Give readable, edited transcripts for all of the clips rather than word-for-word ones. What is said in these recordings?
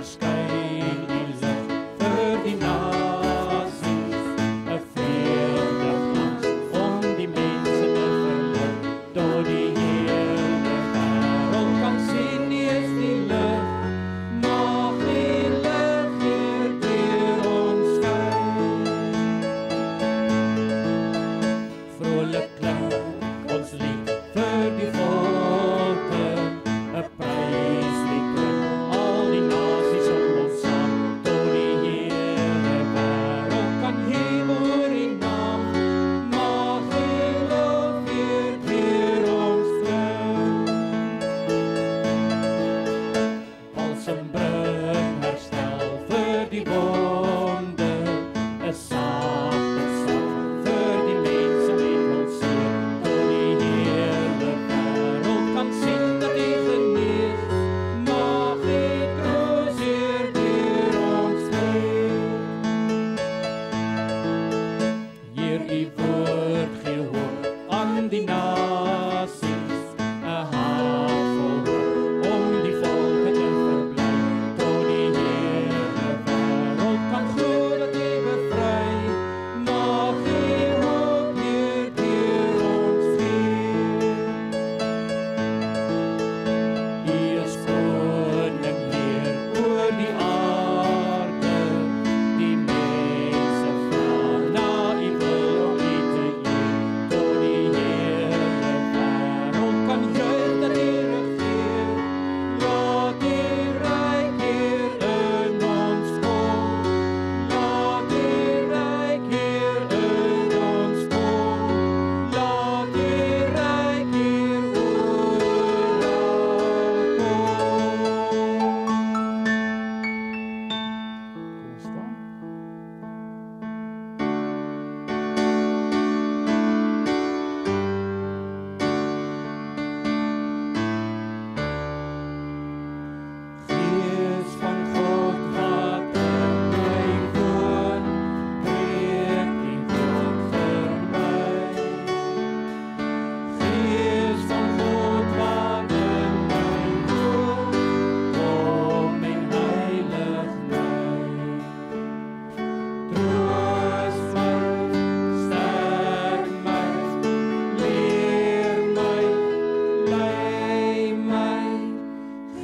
verskyn die lig vir die nasies, 'n vreugde glans om die mense te verlig, tot die hele wêreld kan sien U is die lig, mag die lig hier deur ons skyn. Vrolik klink ons lied vir die volke, 'n pryslied vir al die nasies om ons saam, tot die hele wêreld kan hemelhoor U naam, mag U lof weer deur ons klink. Als 'n brug herstel vir die wonde, 'n sagte sang vir die mense met ons seer, tot die hele wêreld kan sien dat U genees, mag U troos hier deur ons leef. Heer, U woord gee hoop aan die nasies, 'n hart vol hoop om die volke te verbly, tot die hele wêreld kan glo dat U bevry, mag U hoop hier deur ons gee. U is koning Heer oor die aarde, die mense vra na U wil om U te eer, tot die hele wêreld kan juig dat U regeer, laat U ryk hier in ons kom, laat U ryk hier in ons kom, laat U ryk hier oral kom. Kom staan. Gees van God wat in my woon, breek die God vir my. Gees van God wat in my woon, kom en heilig my. Troos my, sterk my, leer my, lei my.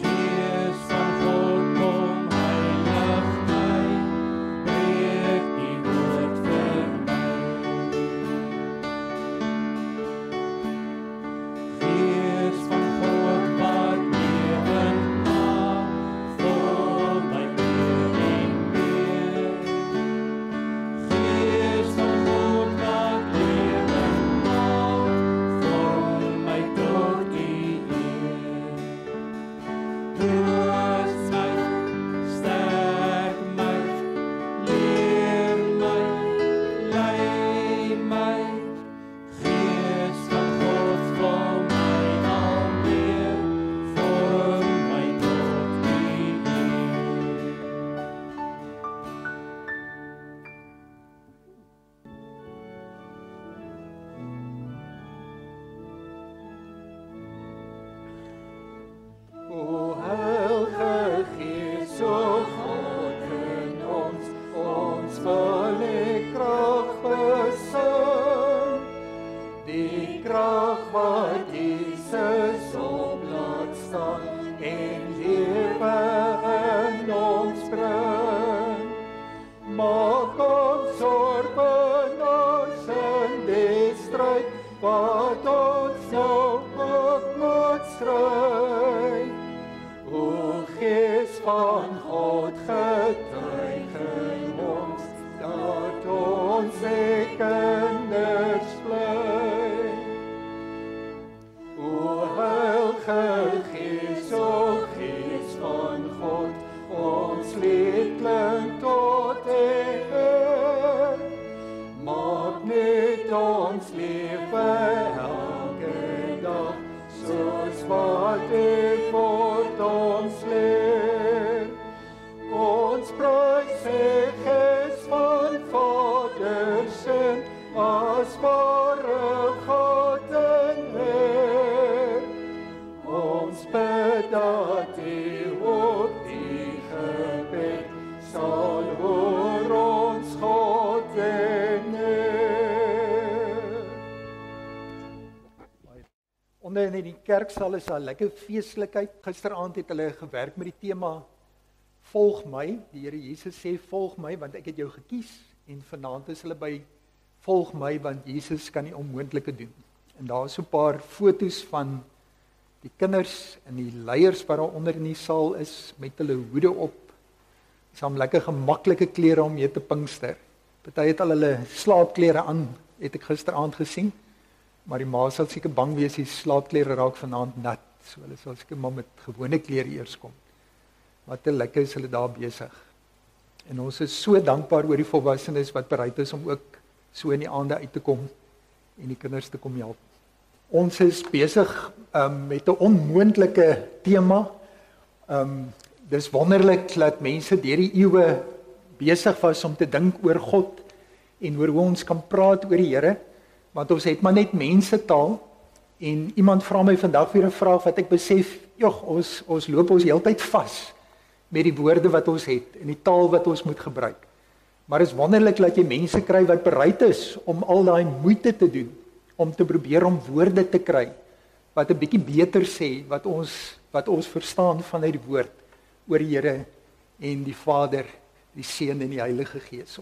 Gees van God kom heilig my, breek die woord vir my. Gees van God wat lewend maak, vul my meer en meer. Gees van God wat lewend maak, vorm my tot U eer. Troos my, sterk my, leer my, lei my. Gees van God vul my al meer, vorm my tot U eer. O Heilige Gees, o God in ons wil U krag besin, die krag wat Jesus op laat staan en lewe in ons bring. Maak ons oorwinnaars in die stryd wat ons nou op moet stry. O Gees van God, getuig in ons dat ons se kinders bly. O Heilige Gees, o Gees van God, ons lied klink tot eer. Maak net ons lewe elke dag soos wat U word ons leer. Ons prys Se Gees van Vadersin, as ware God en Heer. Ons bid dat U op die sal oor ons God Onder in die kerksaal is daar lekker feeslikheid. Gisteraand het hulle gewerk met die tema Volg my. Die Here Jesus sê volg my want ek het jou gekies. En vanaand is hulle by volg my want Jesus kan die onmoontlike doen. En daar is so 'n paar foto's van die kinders en die leiers wat daar onder in die saal is met hulle hoede op. Saam lekker gemaklike klere om mee te pinkster. Party het al hulle slaapklere aan, het ek gisteraand gesien. Maar die ma sal seker bang wees die slaapklere raak vanaand nat. So hulle sal seker maar met gewone klere eers kom. Wat te lekker is hulle daar besig. En ons is so dankbaar oor die volwassenes wat bereid is om ook so in die aande uit te kom en die kinders te kom help. Ons is besig met 'n onmoontlike tema. Dis wonderlik dat mense deur die eeue besig was om te dink oor God en oor hoe ons kan praat oor die Here, want ons het maar net mensetaal en iemand vra my vandag weer 'n vraag wat ek besef, ons loop ons heeltyd vas met die woorde wat ons het en die taal wat ons moet gebruik. Maar is wonderlik dat jy mense kry wat bereid is om al daai moeite te doen om te probeer om woorde te kry wat 'n bietjie beter sê wat ons verstaan vanuit die woord oor die Here en die Vader, die Seun en die Heilige Gees.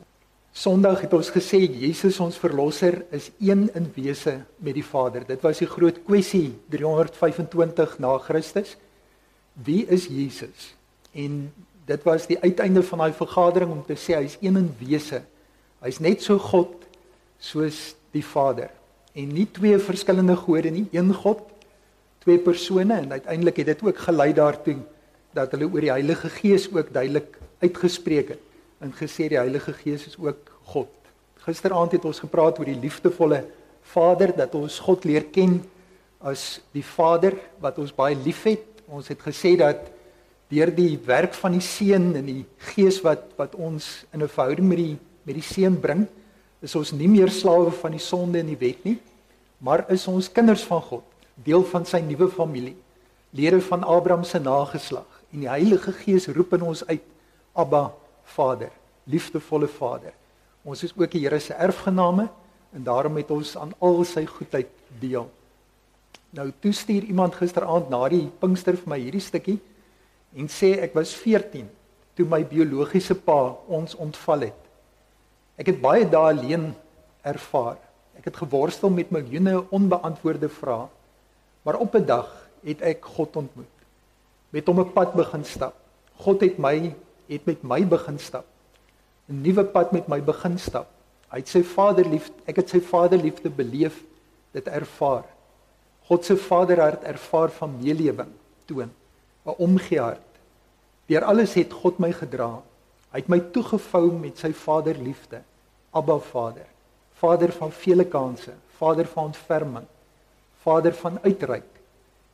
Sondag het ons gesê Jesus ons verlosser is een in wese met die Vader. Dit was die groot kwessie 325 na Christus. Wie is Jesus? En dit was die uiteinde van daai vergadering om te sê hy is een in wese. Hy's net so God soos die Vader. En nie twee verskillende gode nie, een God, twee persone en uiteindelik het dit ook gelei daartoe dat hulle oor die Heilige Gees ook duidelik uitgespreek het en gesê die Heilige Gees is ook God. Gisteraand het ons gepraat oor die liefdevolle Vader, dat ons God leer ken as die Vader wat ons baie liefhet. Ons het gesê dat deur die werk van die Seun en die Gees wat ons in 'n verhouding met die Seun bring, is ons nie meer slawe van die sonde en die wet nie, maar is ons kinders van God, deel van sy nuwe familie, lede van Abraham se nageslag. En die Heilige Gees roep in ons uit, Abba, Vader, liefdevolle Vader. Ons is ook die Here se erfgename en daarom het ons aan al sy goedheid deel. Nou toe stuur iemand gisteraand na die Pinkster vir my hierdie stukkie en sê ek was 14 toe my biologiese pa ons ontval het. Ek het baie dae alleen ervaar. Ek het geworstel met miljoene onbeantwoorde vrae, maar op 'n dag het ek God ontmoet. Met hom 'n pad begin stap. God het met my begin stap. 'n Nuwe pad met my begin stap. Ek het sy vaderliefde beleef, dit ervaar. God se vaderhart ervaar van meelewing toon, 'n omgee hart. Deur alles het God my gedra. Hy het my toegevou met sy vaderliefde. Abba Vader. Vader van vele kanse, Vader van ontferming, Vader van uitreik.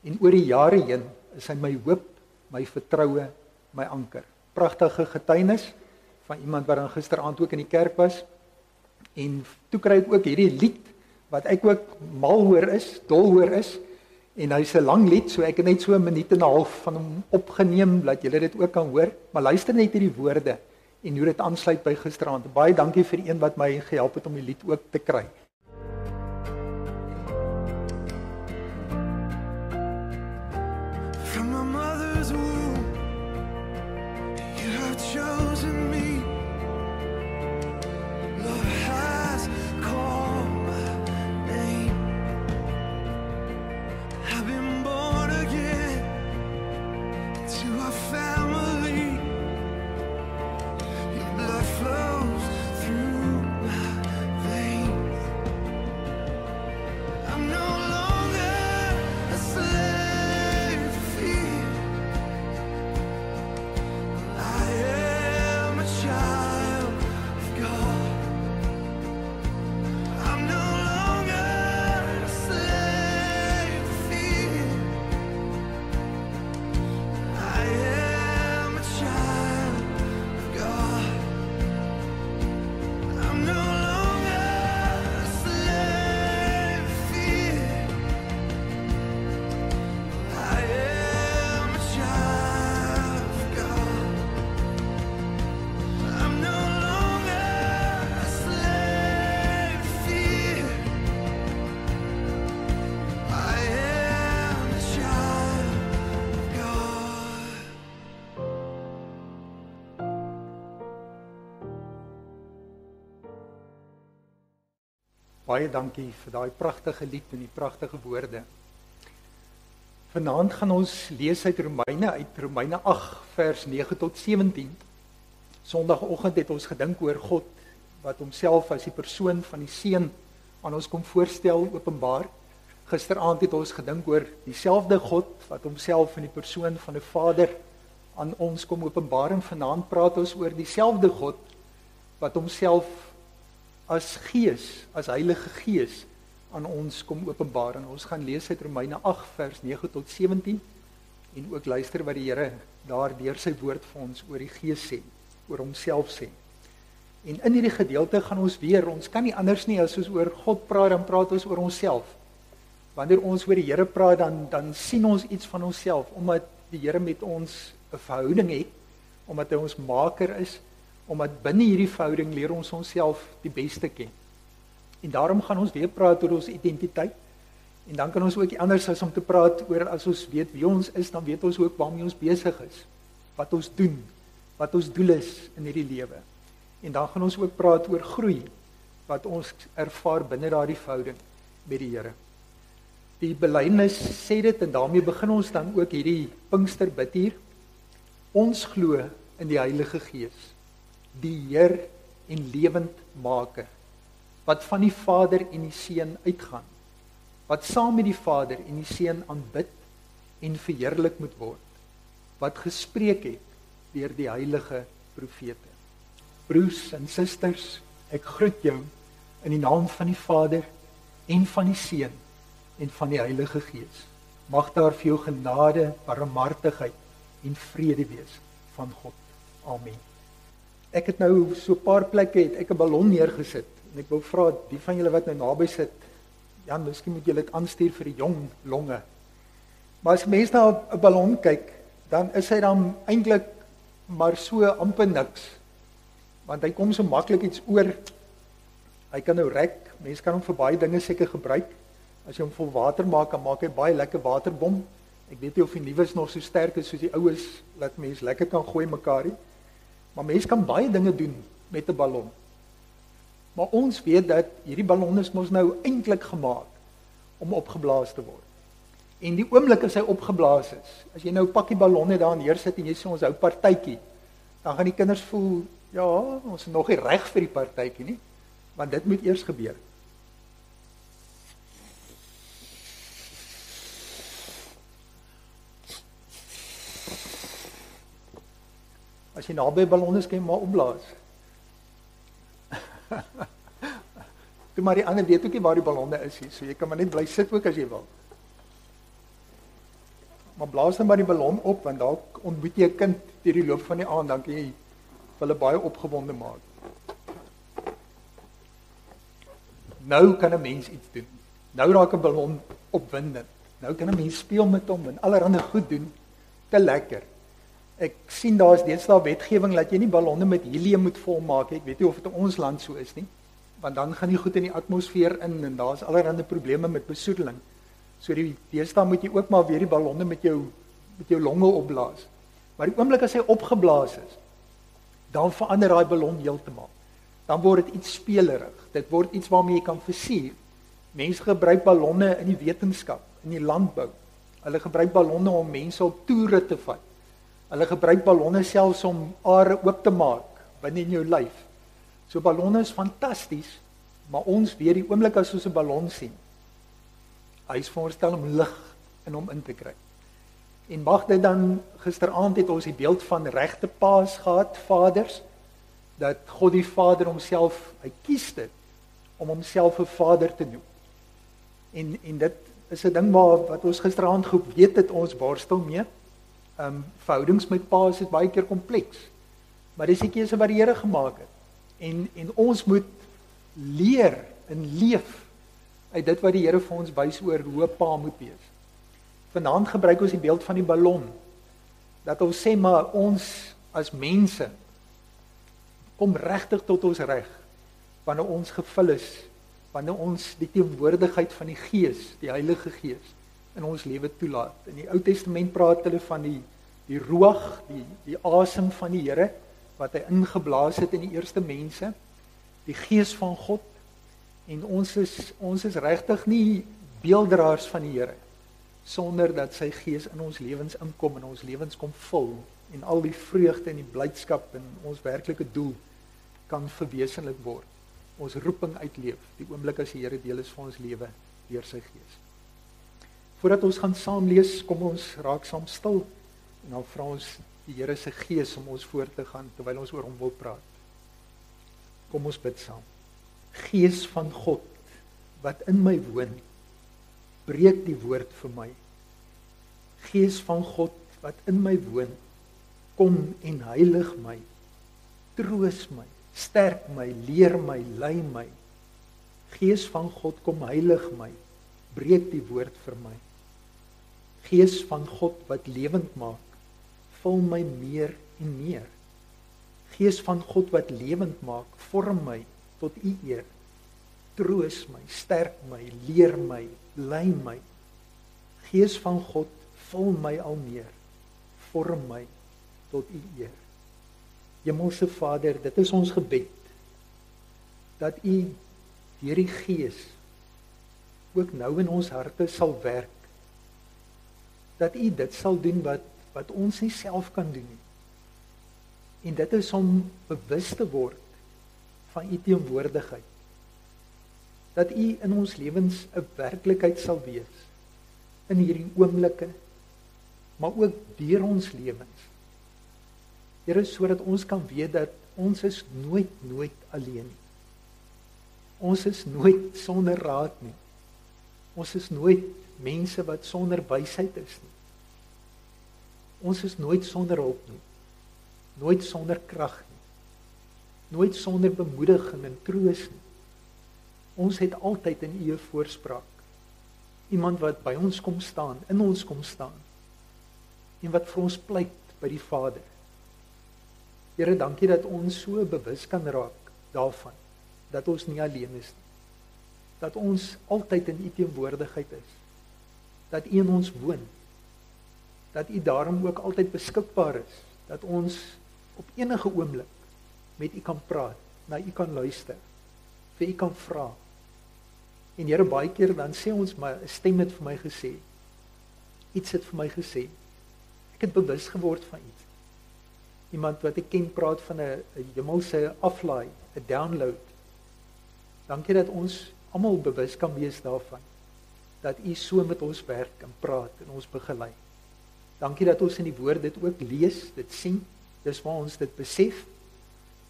En oor die jare heen is hy my hoop, my vertroue, my anker. Pragtige getuienis van iemand wat dan gisteraand ook in die kerk was. En toe kry ek ook hierdie lied wat ek ook mal hoor is, dol hoor is. En hy's 'n lang lied, so ek het net so 'n minuut en 'n half van hom opgeneem dat julle dit ook kan hoor. Maar luister net hierdie woorde en hoe dit aansluit by gisteraand. Baie dankie vir die een wat my gehelp het om die lied ook te kry. From my mother's womb, you have chosen me. Love has called my name. I've been born again to a family. Your blood flows through my veins. I'm no longer a slave to fear. I am a child of God. I'm no longer a slave to fear. I baie dankie vir daai pragtige lied en die pragtige woorde. Vanaand gaan ons lees uit Romeine 8 vers 9 tot 17. Sondagoggend het ons gedink oor God wat homself as die persoon van die Seun aan ons kom voorstel, openbaar. Gisteraand het ons gedink oor dieselfde God wat homself in die persoon van 'n Vader aan ons kom openbaar, en vanaand praat ons oor dieselfde God wat homself as Gees, as Heilige Gees aan ons kom openbaar. En ons gaan lees uit Romeine 8 vers 9 tot 17 en ook luister wat die Here daar deur sy woord vir ons oor die Gees sê, oor homself sê. En in hierdie gedeelte gaan ons kan nie anders nie as ons oor God praat, dan praat ons oor onsself. Wanneer ons oor die Here praat, dan sien ons iets van onsself, omdat die Here met ons 'n verhouding het, omdat hy ons maker is, omdat binne hierdie verhouding leer ons onsself die beste ken. En daarom gaan ons weer praat oor ons identiteit, en dan kan ons ook anders as om te praat oor, as ons weet wie ons is, dan weet ons ook waarmee ons besig is, wat ons doen, wat ons doel is in hierdie lewe. En dan gaan ons ook praat oor groei, wat ons ervaar binne daardie verhouding met die Here. Die belydenis sê dit, en daarmee begin ons dan ook hierdie Pinksterbid hier. Ons glo in die Heilige Gees, die Heer en lewendmaker, wat van die Vader en die Seun uitgaan, wat saam met die Vader en die Seun aanbid en verheerlik moet word, wat gespreek het deur die heilige profete. Broers en susters, ek groet jou in die naam van die Vader en van die Seun en van die Heilige Gees. Mag daar vir jou genade, barmhartigheid en vrede wees van God. Amen. Ek het nou so 'n paar plekke het ek 'n ballon neergesit, en ek wou vra die van julle wat nou naby sit, ja, miskien moet julle dit aanstuur vir die jong longe. Maar as mense na 'n ballon kyk, dan is hy dan eintlik maar so amper niks, want hy kom so maklik iets oor. Hy kan nou rek, mense kan hom vir baie dinge seker gebruik. As jy hom vol water maak, dan maak hy baie lekker waterbom. Ek weet nie of die nuus nog so sterk is soos die oues, dat mense lekker kan gooi mekaar nie. Maar mense kan baie dinge doen met 'n ballon. Maar ons weet dat hierdie ballon is mos nou eintlik gemaak om opgeblaas te word. En die oomblik as hy opgeblaas is, as jy nou 'n pakkie ballonne daar neersit en jy sê ons hou partytjie, dan gaan die kinders voel, ja, ons is nog nie reg vir die partytjie nie, want dit moet eers gebeur. As jy naby ballonne is, kan jy maar opblaas. Toe maar die ander weet ook nie waar die ballonne is nie, so jy kan maar net bly sit ook as jy wil. Maar blaas dan maar die ballon op, want dalk ontmoet jy 'n kind deur die loop van die aand, dan kan jy hulle baie opgewonde maak. Nou kan 'n mens iets doen. Nou raak 'n ballon opwindend. Nou kan 'n mens speel met hom en allerlei goed doen. Te lekker. Ek sien daar's deesdae wetgewing dat jy nie ballonne met helium moet volmaak. Ek weet nie of dit in ons land so is nie, want dan gaan die goed in die atmosfeer in en daar's allerlei probleme met besoedeling. So deesdae moet jy ook maar weer die ballonne met jou longe opblaas. Maar die oomblik as hy opgeblaas is, dan verander daai ballon heeltemal. Dan word dit iets spelerig. Dit word iets waarmee jy kan versier. Mense gebruik ballonne in die wetenskap, in die landbou. Hulle gebruik ballonne om mense op toere te vat. Hulle gebruik ballonne selfs om are oop te maak binne in jou lyf. So ballonne is fantasties, maar ons weet die oomblik as ons 'n ballon sien, hy is voorstel om lig in hom in te kry. En mag dit dan, gisteraand het ons die beeld van regte paas gehad, vaders, dat God die Vader homself, hy kies dit om homself 'n Vader te noem. En dit is 'n ding wat ons gisteraand geweet het, ons worstel mee. Verhoudings met paas is baie keer kompleks, maar dis die keuse wat die Here gemaak het. En ons moet leer en leef uit dit wat die Here vir ons wys oor hoe 'n pa moet wees. Vanaand gebruik ons die beeld van die ballon, dat ons sê maar ons as mense kom regtig tot ons reg wanneer ons gevul is, wanneer ons die teenwoordigheid van die Gees, die Heilige Gees in ons lewe toelaat. In die Ou Testament praat hulle van die ruach, die asem van die Here wat hy ingeblaas het in die eerste mense, die Gees van God. En ons is regtig nie beelddraers van die Here sonder dat sy Gees in ons lewens inkom en ons lewens kom vul en al die vreugde en die blydskap en ons werklike doel kan verwesenlik word. Ons roeping uitleef, die oomblik as die Here deel is van ons lewe deur sy Gees. Voordat ons gaan saam lees, kom ons raak saam stil en dan vra ons die Here se Gees om ons voor te gaan terwyl ons oor hom wil praat. Kom ons bid saam. Gees van God wat in my woon, breek die woord vir my. Gees van God wat in my woon, kom en heilig my, troos my, sterk my, leer my, lei my. Gees van God kom heilig my, breek die woord vir my. Gees van God wat lewend maak, vul my meer en meer. Gees van God wat lewend maak, vorm my tot U eer. Troos my, sterk my, leer my, lei my. Gees van God, vul my al meer, vorm my tot U eer. Hemelse Vader, dit is ons gebed, dat U deur die Gees ook nou in ons harte sal werk, dat U dit sal doen wat ons nie self kan doen nie. En dit is om bewus te word van U teenwoordigheid, dat U in ons lewens 'n werklikheid sal wees, in hierdie oomblikke, maar ook deur ons lewens. Here, sodat ons kan weet dat ons is nooit alleen nie. Ons is nooit sonder raad nie. Ons is nooit mense wat sonder wysheid is nie. Ons is nooit sonder hulp nie. Nooit sonder krag nie. Nooit sonder bemoediging en troos nie. Ons het altyd in U voorspraak. Iemand wat by ons kom staan, in ons kom staan. En wat vir ons pleit by die Vader. Here, dankie dat ons so bewus kan raak daarvan, dat ons nie alleen is nie. Dat ons altyd in U teenwoordigheid is. Dat U in ons woon. Dat U daarom ook altyd beskikbaar is. Dat ons op enige oomblik met U kan praat, na U kan luister, vir U kan vra. En Here, baie keer dan sê ons, maar 'n stem het vir my gesê. Iets het vir my gesê. Ek het bewus geword van iets. Iemand wat ek ken praat van 'n hemelse aflaai, 'n download. Dankie dat ons almal bewus kan wees daarvan, dat U so met ons werk en praat en ons begelei. Dankie dat ons in die woord dit ook lees, dit sien, dis waar ons dit besef.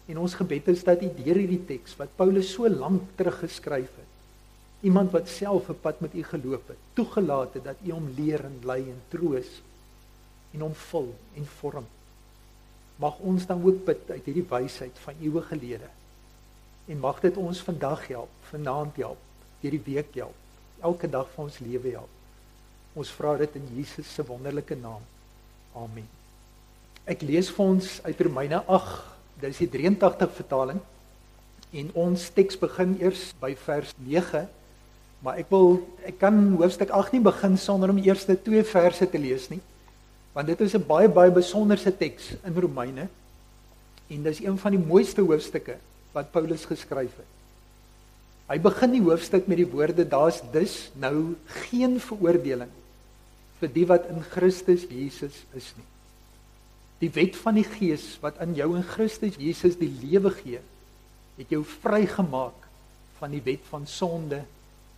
En ons gebed is dat U deur hierdie teks, wat Paulus so lank teruggeskryf het, iemand wat self 'n pad met U geloop het, toegelaat het dat U hom leer en lei en troos, en hom vul en vorm. Mag ons dan ook bid uit hierdie wysheid van ewige lede. En mag dit ons vandag help, vanaand help, hierdie week help, elke dag van ons lewe help. Ons vra dit in Jesus se wonderlike naam. Amen. Ek lees vir ons uit Romeine 8, dis die 83 vertaling. En ons teks begin eers by vers 9, maar ek kan hoofstuk 8 nie begin sonder om die eerste 2 verse te lees nie. Want dit is 'n baie besonderse teks in Romeine en dis een van die mooiste hoofstukke wat Paulus geskryf het. Hy begin die hoofstuk met die woorde: daar's dus nou geen veroordeling vir die wat in Christus Jesus is nie. Die wet van die Gees wat in jou in Christus Jesus die lewe gee, het jou vrygemaak van die wet van sonde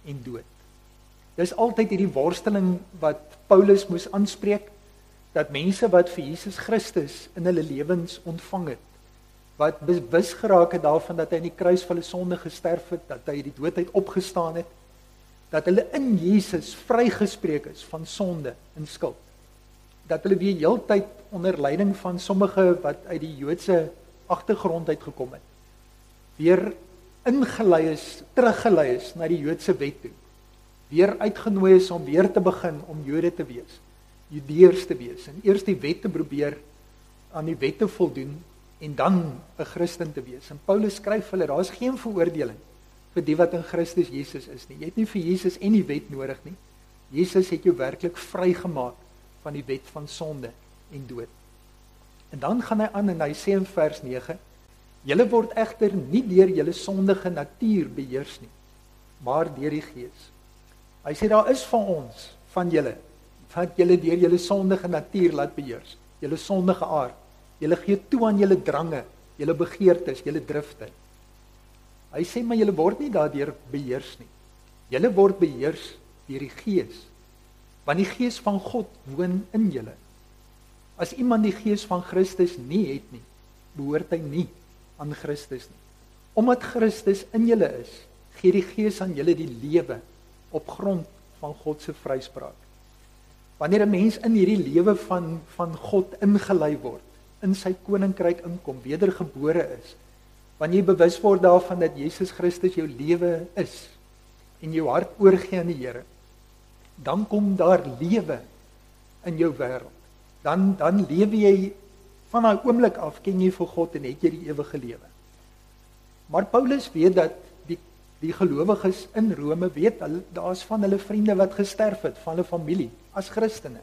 en dood. Dis altyd hierdie worsteling wat Paulus moes aanspreek, dat mense wat vir Jesus Christus in hulle lewens ontvang het, wat bewus geraak het daarvan dat hy in die kruis vir hulle sonde gesterf het, dat hy die dood uit opgestaan het, dat hulle in Jesus vrygespreek is van sonde en skuld. Dat hulle weer heeltyd onder leiding van sommige wat uit die Joodse agtergrond uitgekom het, weer ingelei is, teruggelei is na die Joodse wet toe, weer uitgenooi is om weer te begin om Jode te wees, Judeërs te wees, en eers die wet te probeer aan die wet te voldoen, en dan 'n Christen te wees. En Paulus skryf hulle, daar is geen veroordeling vir die wat in Christus Jesus is nie. Jy het nie vir Jesus en die wet nodig nie. Jesus het jou werklik vrygemaak van die wet van sonde en dood. En dan gaan hy aan en hy sê in vers 9, julle word egter nie deur julle sondige natuur beheers nie, maar deur die Gees. Hy sê daar is van ons, van julle, wat julle deur julle sondige natuur laat beheers, julle sondige aard. Julle gee toe aan julle drange, julle begeertes, julle drifte. Hy sê maar julle word nie daardeur beheers nie. Julle word beheers deur die Gees. Want die Gees van God woon in julle. As iemand die Gees van Christus nie het nie, behoort hy nie aan Christus nie. Omdat Christus in julle is, gee die Gees aan julle die lewe op grond van God se vryspraak. Wanneer 'n mens in hierdie lewe van God ingelei word, in sy koninkryk inkom, wedergebore is, wanneer jy bewus word daarvan dat Jesus Christus jou lewe is en jou hart oorgee aan die Here, dan kom daar lewe in jou wêreld. Dan lewe jy van daai oomblik af, ken jy vir God en het jy die ewige lewe. Maar Paulus weet dat die gelowiges in Rome weet, daar's van hulle vriende wat gesterf het, van hulle familie, as Christene.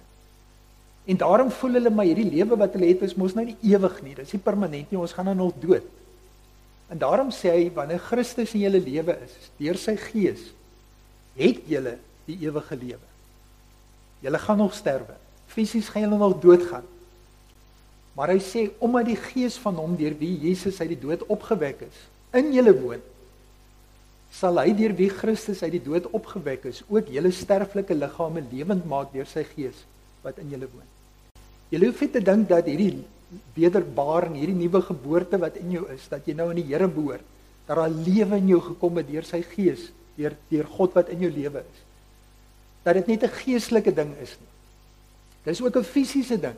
En daarom voel hulle, maar hierdie lewe wat hulle het, is mos nou nie ewig nie, dis nie permanent nie, ons gaan nou nog dood. En daarom sê hy, wanneer Christus in julle lewe is, deur sy Gees, het julle die ewige lewe. Julle gaan nog sterwe, fisies gaan julle nog doodgaan. Maar hy sê, omdat die Gees van hom, deur wie Jesus uit die dood opgewek is, in julle woon, sal hy deur wie Christus uit die dood opgewek is, ook julle sterflike liggame lewend maak deur sy Gees wat in julle woon. Julle hoef nie te dink dat hierdie wederbaring, hierdie nuwe geboorte wat in jou is, dat jy nou in die Here behoort, dat daar lewe in jou gekom het deur sy Gees, deur God wat in jou lewe is. Dat dit net 'n geestelike ding is nie. Dis ook 'n fisiese ding.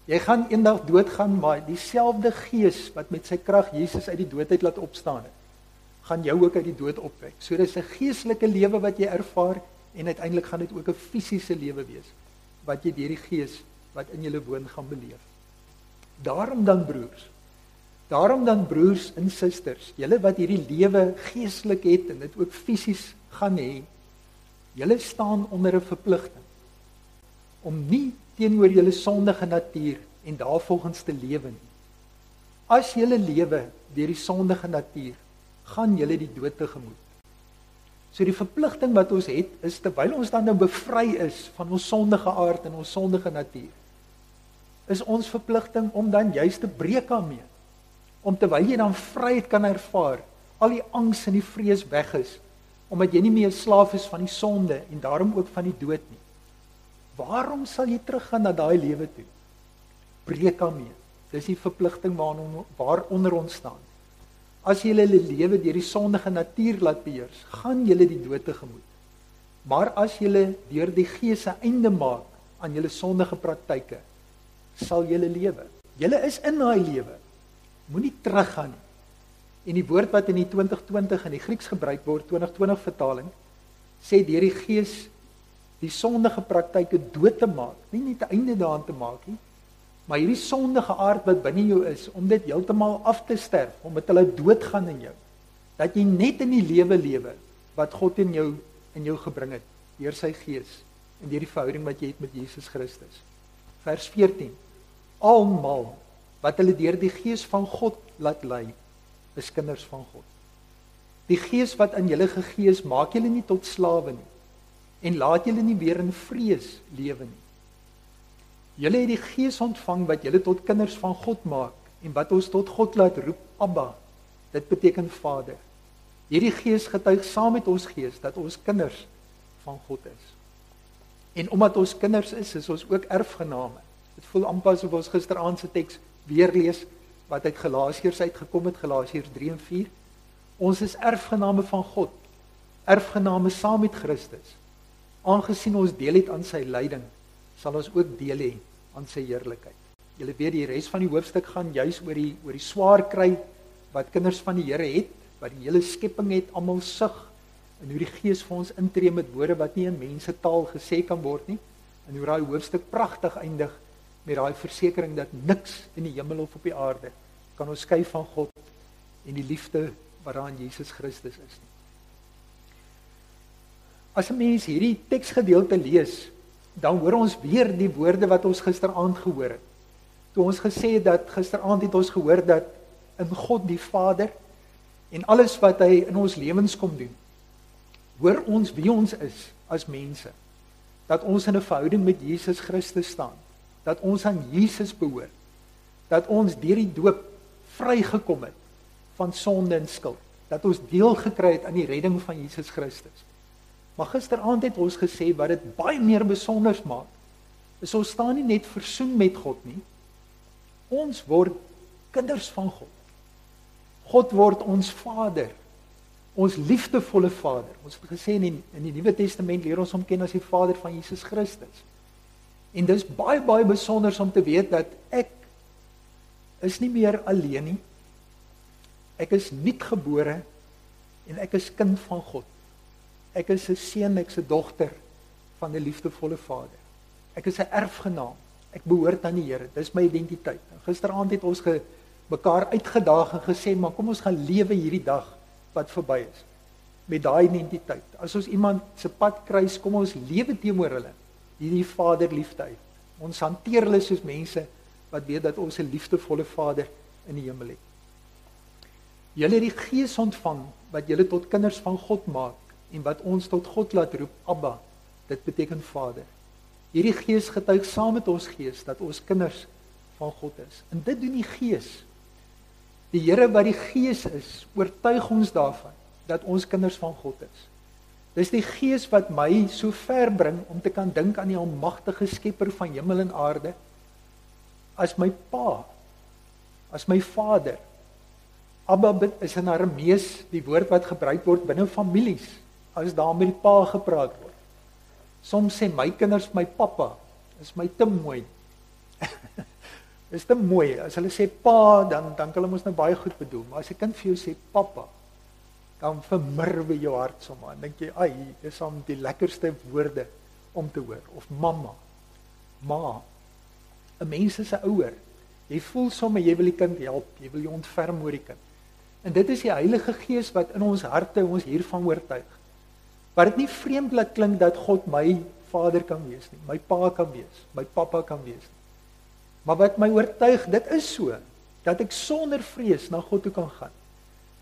Jy gaan eendag doodgaan, maar dieselfde Gees wat met sy krag Jesus uit die dood uit laat opstaan het, gaan jou ook uit die dood opwek. So dis 'n geestelike lewe wat jy ervaar en uiteindelik gaan dit ook 'n fisiese lewe wees wat jy deur die Gees wat in julle woon gaan beleef. Daarom dan broers en susters, julle wat hierdie lewe geestelik het en dit ook fisies gaan hê, julle staan onder 'n verpligting om nie teenoor julle sondige natuur en daarvolgens te lewe nie. As julle lewe deur die sondige natuur, gaan julle die dood tegemoet. So die verpligting wat ons het, is terwyl ons dan nou bevry is van ons sondige aard en ons sondige natuur, is ons verpligting om dan juist te breek daarmee. Om terwyl jy dan vryheid kan ervaar, al die angs en die vrees weg is, omdat jy nie meer slaaf is van die sonde en daarom ook van die dood nie. Waarom sal jy teruggaan na daai lewe toe? Breek daarmee. Dis die verpligting waaronder ons staan. As jy julle lewe deur die sondige natuur laat beheers, gaan julle die dood tegemoet. Maar as julle deur die Gees 'n einde maak aan julle sondige praktyke, sal julle lewe. Julle is in daai lewe. Moenie teruggaan nie. En die woord wat in die 2020 in die Grieks gebruik word, 2020 vertaling, sê deur die Gees die sondige praktyke dood te maak, nie net 'n einde daaraan te maak nie, maar hierdie sondige aard wat binne jou is, om dit heeltemal af te sterf, om dit hulle doodgaan in jou, dat jy net in die lewe wat God in jou gebring het, deur sy Gees, en deur die verhouding wat jy het met Jesus Christus. Vers 14, almal wat hulle deur die Gees van God laat lei, is kinders van God. Die Gees wat in julle gegee is, maak julle nie tot slawe nie, en laat julle nie weer in vrees lewe nie. Julle het die Gees ontvang wat julle tot kinders van God maak, en wat ons tot God laat roep, Abba, dit beteken Vader. Hierdie Gees getuig saam met ons gees, dat ons kinders van God is. En omdat ons kinders is ons ook erfgename. Dit voel amper asof ons gisteraand se teks weer lees, wat uit Galasiërs uitgekom het, Galasiërs 3 en 4. Ons is erfgename van God, erfgename saam met Christus. Aangesien ons deel het aan sy lyding, sal ons ook deel hê aan sy heerlikheid. Julle weet die res van die hoofstuk gaan juis oor die swaar kry wat kinders van die Here het, wat die hele skepping het, almal sug, en hoe die Gees vir ons intree met woorde wat nie in mensetaal gesê kan word nie, en hoe daai hoofstuk pragtig eindig met daai versekering dat niks in die hemel of op die aarde kan ons skei van God en die liefde wat daar in Jesus Christus is nie. As 'n mens hierdie teksgedeelte lees, dan hoor ons weer die woorde wat ons gisteraand gehoor het. Toe ons gesê het dat gisteraand het ons gehoor dat in God die Vader en alles wat hy in ons lewens kom doen, hoor ons wie ons is as mense, dat ons in 'n verhouding met Jesus Christus staan, dat ons aan Jesus behoort, dat ons deur die doop vrygekom het van sonde en skuld, dat ons deel gekry het aan die redding van Jesus Christus. Maar gisteraand het ons gesê wat dit baie meer besonders maak, is ons staan nie net versoen met God nie, ons word kinders van God. God word ons Vader, ons liefdevolle Vader. Ons het gesê in die Nuwe Testament leer ons hom ken as die Vader van Jesus Christus. En dis baie, baie besonders om te weet dat ek is nie meer alleen nie. Ek is nuutgebore en ek is kind van God. Ek is 'n seun, ek is 'n dogter van 'n liefdevolle Vader. Ek is 'n erfgenaam. Ek behoort aan die Here. Dis my identiteit. En gisteraand het ons mekaar uitgedaag en gesê, maar kom ons gaan lewe hierdie dag wat verby is, met daai identiteit. As ons iemand se pad kruis, kom ons lewe teenoor hulle, hierdie vaderliefde uit. Ons hanteer hulle soos mense wat weet dat ons 'n liefdevolle Vader in die hemel het. Julle het die Gees ontvang, wat julle tot kinders van God maak, en wat ons tot God laat roep, Abba, dit beteken Vader. Hierdie Gees getuig saam met ons gees, dat ons kinders van God is. En dit doen die Gees. Die Here wat die Gees is, oortuig ons daarvan, dat ons kinders van God is. Dis die Gees wat my so ver bring, om te kan dink aan die almagtige skepper van hemel en aarde, as my pa, as my Vader. Abba is in Aramees die woord wat gebruik word binne families, as daar met die pa gepraat word. Soms sê my kinders my pappa, is my te mooi. Is te mooi, as hulle sê pa, dan kan hulle ons nou baie goed bedoel, maar as 'n kind vir jou sê pappa, dan vermurwe jou hart sommer, en dink jy, ai, dis om die lekkerste woorde om te hoor, of mamma, ma, 'n mens is 'n ouer, jy voel sommer, jy wil die kind help, jy wil jou ontferm oor die kind, en dit is die Heilige Gees wat in ons harte ons hiervan oortuig, wat dit nie vreemd laat klink dat God my Vader kan wees nie, my pa kan wees, my pappa kan wees nie, maar wat my oortuig, dit is so, dat ek sonder vrees na God toe kan gaan,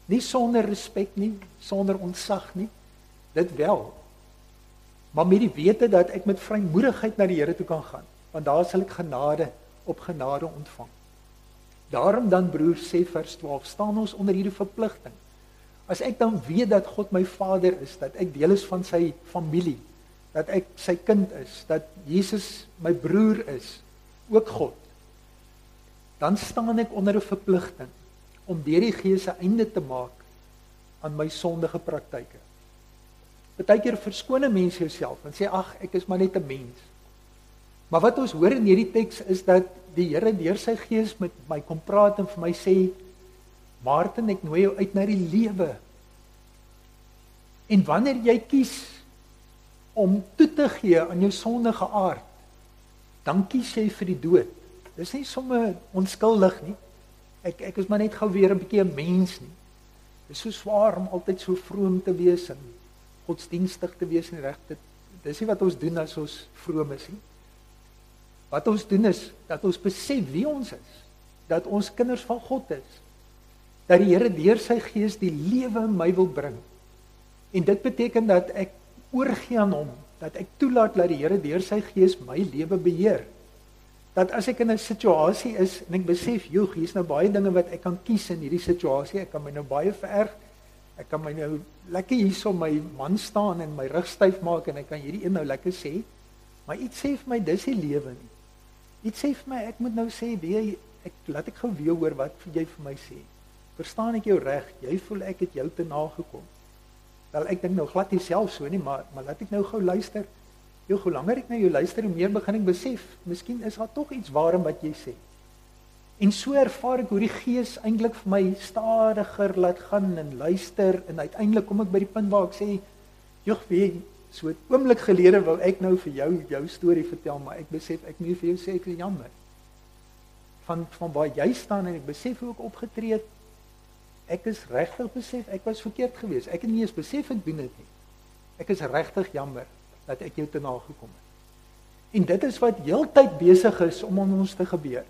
nie sonder respek nie, sonder ontzag nie, dit wel, maar met die wete dat ek met vrymoedigheid na die Here toe kan gaan, want daar sal ek genade op genade ontvang. Daarom dan, broers, sê vers 12, staan ons onder hierdie verpligting. As ek dan weet dat God my Vader is, dat ek deel is van sy familie, dat ek sy kind is, dat Jesus my broer is, ook God, dan staan ek onder 'n verpligting om deur die Gees 'n einde te maak aan my sondige praktyke. Partykeer verskoon 'n mens jouself en sê, ag, ek is maar net 'n mens. Maar wat ons hoor in hierdie teks is dat die Here deur sy Gees met my kom praat en vir my sê, Martin, ek nooi jou uit na die lewe. En wanneer jy kies om toe te gee aan jou sondige aard, dan kies jy vir die dood. Dis nie sommer onskuldig nie. Ek is maar net gou weer 'n bietjie 'n mens nie. Dit is so swaar om altyd so vroom te wees en godsdienstig te wees en reg. Dis nie wat ons doen as ons vroom is nie. Wat ons doen is dat ons besef wie ons is, dat ons kinders van God is, dat die Here deur sy Gees die lewe in my wil bring. En dit beteken dat ek oorgee aan hom, dat ek toelaat dat die Here deur sy Gees my lewe beheer. Dat as ek in 'n situasie is en ek besef, joh, hier's nou baie dinge wat ek kan kies in hierdie situasie, ek kan my nou baie vererg, ek kan my nou lekker hierso my man staan en my rug styf maak en ek kan hierdie een nou lekker sê, maar iets sê vir my, dis die lewe nie. Iets sê vir my, ek moet nou sê, laat ek gou weer hoor wat jy vir my sê. Verstaan ek jou reg? Jy voel ek het jou te nagekom. Wel, ek dink nou glad nie self so nie, maar laat ek nou gou luister. Hoe langer ek na jou luister, hoe meer begin ek besef, miskien is daar tog iets waar in wat jy sê. En so ervaar ek hoe die Gees eintlik vir my stadiger laat gaan en luister, en uiteindelik kom ek by die punt waar ek sê, so 'n oomblik gelede wil ek nou vir jou storie vertel, maar ek besef, ek moet vir jou sê, ek is jammer. Van waar jy staan en ek besef hoe ek opgetree het, ek is regtig besef, ek was verkeerd geweest. Ek het nie eens besef ek doen dit nie. Ek is regtig jammer dat ek jou te nagekom het. En dit is wat heeltyd besig is om aan ons te gebeur.